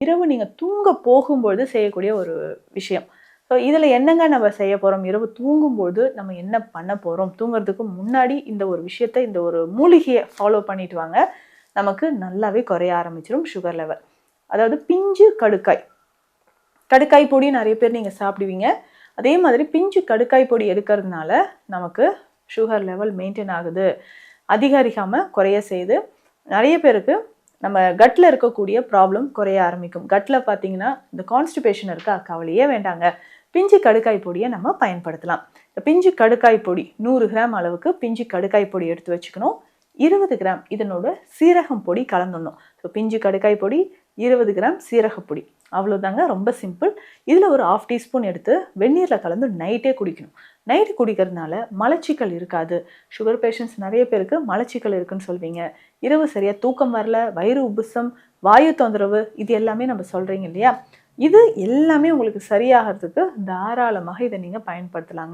இரவு நீங்கள் தூங்க போகும்போது செய்யக்கூடிய ஒரு விஷயம். ஸோ இதில் என்னங்க நம்ம செய்ய போகிறோம்? இரவு தூங்கும்போது நம்ம என்ன பண்ண போகிறோம்? தூங்குறதுக்கு முன்னாடி இந்த ஒரு விஷயத்தை, இந்த ஒரு மூலிகையை ஃபாலோ பண்ணிட்டு வாங்க. நமக்கு நல்லாவே குறைய ஆரம்பிச்சிடும் சுகர் லெவல். அதாவது பிஞ்சு கடுக்காய். கடுக்காய் பொடி நிறைய பேர் நீங்கள் சாப்பிடுவீங்க. அதே மாதிரி பிஞ்சு கடுக்காய் பொடி எடுக்கிறதுனால நமக்கு சுகர் லெவல் மெயின்டைன் ஆகுது, அதிகரிக்காமல் குறைய செய்யுது. நிறைய பேருக்கு நம்ம கட்டில் இருக்கக்கூடிய ப்ராப்ளம் குறைய ஆரம்பிக்கும். கட்டில் பார்த்தீங்கன்னா இந்த கான்ஸ்டிபேஷன் இருக்கா, கவலையே வேண்டாங்க, பிஞ்சு கடுக்காய் பொடியை நம்ம பயன்படுத்தலாம். இந்த பிஞ்சு கடுக்காய் பொடி 100 கிராம் அளவுக்கு பிஞ்சு கடுக்காய் பொடி எடுத்து வச்சுக்கணும். 20 கிராம் இதனோட சீரகம் பொடி கலந்துடணும். ஸோ பிஞ்சு கடுக்காய் பொடி, 20 கிராம் சீரகப்பொடி, அவ்வளோதாங்க. ரொம்ப சிம்பிள். இதில் ஒரு 1/2 டீஸ்பூன் எடுத்து வெந்நீரில் கலந்து நைட்டே குடிக்கணும். நைட்டு குடிக்கிறதுனால மலச்சிக்கல் இருக்காது. சுகர் பேஷண்ட்ஸ் நிறைய பேருக்கு மலச்சிக்கல் இருக்குன்னு சொல்வீங்க. இரவு சரியாக தூக்கம் வரல, வயிறு உப்புசம், வாயு தொந்தரவு, இது எல்லாமே நம்ம சொல்கிறீங்க இல்லையா? இது எல்லாமே உங்களுக்கு சரியாகிறதுக்கு தாராளமாக இதை நீங்கள் பயன்படுத்தலாங்க.